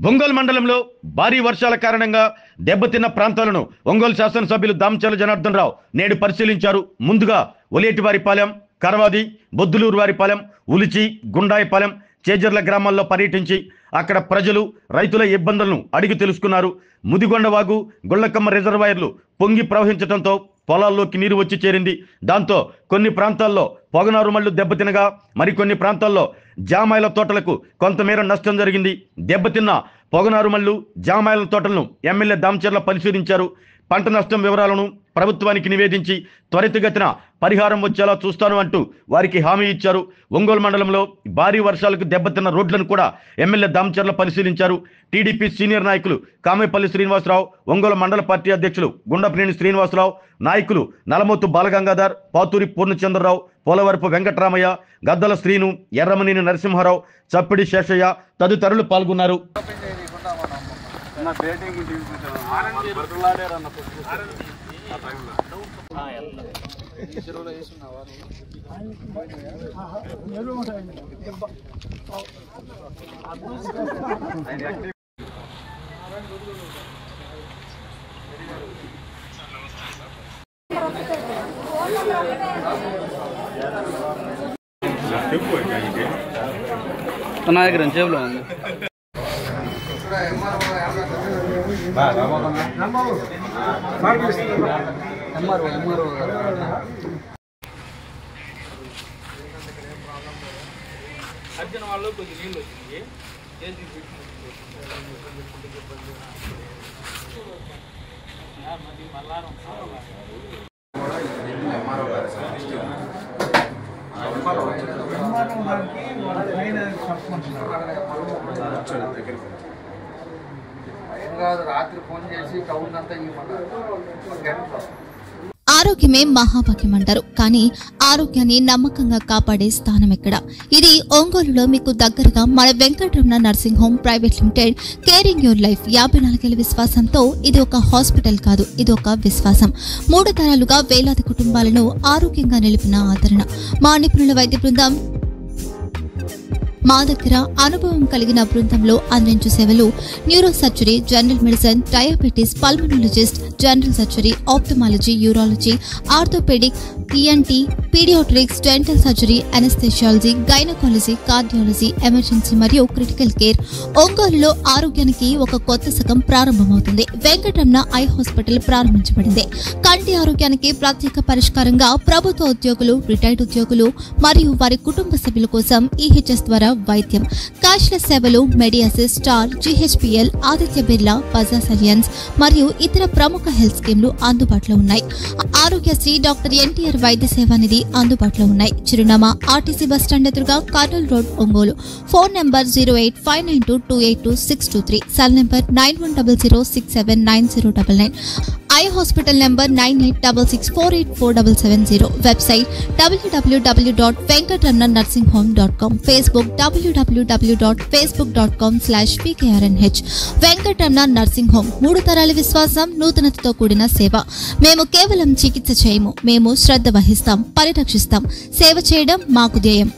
ఒంగోలు మండలంలో భారీ వర్షాల కారణంగా దెబ్బతిన్న ప్రాంతాలను ఒంగోలు శాసనసభ్యులు దామచర్ల జనార్దన్ రావు నేడు పరిశీలించారు. ముందుగా ఒలేటివారిపాలెం, కరవాది, బొద్దులూరువారిపాలెం, ఉలిచి, గుండాయిపాలెం, చేజర్ల గ్రామాల్లో పర్యటించి అక్కడ ప్రజలు, రైతుల ఇబ్బందులను అడిగి తెలుసుకున్నారు. ముదిగొండవాగు, గుళ్లకమ్మ రిజర్వాయర్లు పొంగి ప్రవహించడంతో పొలాల్లోకి నీరు వచ్చి చేరింది. దాంతో కొన్ని ప్రాంతాల్లో పొగనారుమళ్లు దెబ్బతినగా మరికొన్ని ప్రాంతాల్లో జామాయిల తోటలకు కొంతమేర నష్టం జరిగింది. దెబ్బతిన్న పొగనారుమళ్లు, జామాయిల తోటలను ఎమ్మెల్యే దామచర్ల పరిశీలించారు. పంట నష్టం వివరాలను ప్రభుత్వానికి నివేదించి త్వరితగతిన పరిహారం వచ్చేలా చూస్తాను అంటూ వారికి హామీ ఇచ్చారు. ఒంగోలు మండలంలో భారీ వర్షాలకు దెబ్బతిన్న రోడ్లను కూడా ఎమ్మెల్యే దామచర్ల పరిశీలించారు. టీడీపీ సీనియర్ నాయకులు కామేపల్లి శ్రీనివాసరావు, ఒంగోలు మండల పార్టీ అధ్యక్షులు గుండపనేని శ్రీనివాసరావు, నాయకులు నలమోతు బాలగంగాధర్, పాతూరి పూర్ణచంద్రరావు, పోలవరపు వెంకటరామయ్య, గద్దల శ్రీను, ఎర్రమనేని నరసింహారావు, చప్పిడి శేషయ్య తదితరులు పాల్గొన్నారు. నా దగ్గర జేబులో ఉంది. అర్జున వాళ్ళు కొద్ది నీళ్ళు వచ్చింది. రాత్రి ఫోన్ చేసి టౌన్ అంతా ఆరోగ్యమే మహాభాగ్యం అంటారు. కానీ ఆరోగ్యాన్ని నమ్మకంగా కాపాడే స్థానం ఎక్కడ? ఇది ఒంగోలులో మీకు దగ్గరగా మన Venkataramana nursing home private limited. Caring your life 54 ఏళ్ల విశ్వాసంతో ఇది ఒక హాస్పిటల్ కాదు, ఇది ఒక విశ్వాసం. 3 తరాలుగా వేలాది కుటుంబాలను ఆరోగ్యంగా నిలిపిన ఆదరణ. మా నిపుణుల వైద్య బృందం మా దగ్గర అనుభవం కలిగిన బృందంలో అందించే సేవలు neuro surgery, general medicine, diabetes, pulmonologist, general surgery, ophthalmology, urology, orthopaedic, ENT, paediatrics, dental surgery, anaesthesiology, gynaecology, cardiology, emergency మరియు క్రిటికల్ కేర్. ఒంగోలులో ఆరోగ్యానికి ఒక కొత్త శకం ప్రారంభమవుతుంది. వెంకటరమణ ఐ హాస్పిటల్ ప్రారంభించబడింది. కంటి ఆరోగ్యానికి ప్రత్యేక పరిష్కారంగా ప్రభుత్వ ఉద్యోగులు, రిటైర్డ్ ఉద్యోగులు మరియు వారి కుటుంబ సభ్యుల కోసం ఈహెచ్ఎస్ ద్వారా వైద్యం, క్యాష్లెస్ సేవలు, మెడియాసిస్, స్టార్, జీహెచ్పీఎల్, ఆదిత్య బిర్లా, బజాజ్ అలియన్స్ మరియు ఇతర ప్రముఖ హెల్త్ స్కీమ్లు అందుబాటులో ఉన్నాయి. ఆరోగ్యశ్రీ, డాక్టర్ ఎన్టీఆర్ వైద్య సేవా నిధి అందుబాటులో ఉన్నాయి. చిరునామా ఆర్టీసీ బస్టాండ్ ఎదురుగా, Kurnool road, Ongole. Phone number 08592282623, cell number 9100679099, eye hospital number 9866484770, website www.venkatramanarsinghome.com, Facebook www.facebook.com/pkrnh. Venkataramana nursing home, 3 తరాల విశ్వాసం, నూతనతతో కూడిన సేవ. మేము కేవలం చికిత్స చేయము, మేము శ్రద్ధ వహిస్తాం, పరిరక్షిస్తాం. సేవ చేయడం మాకు ధ్యేయం.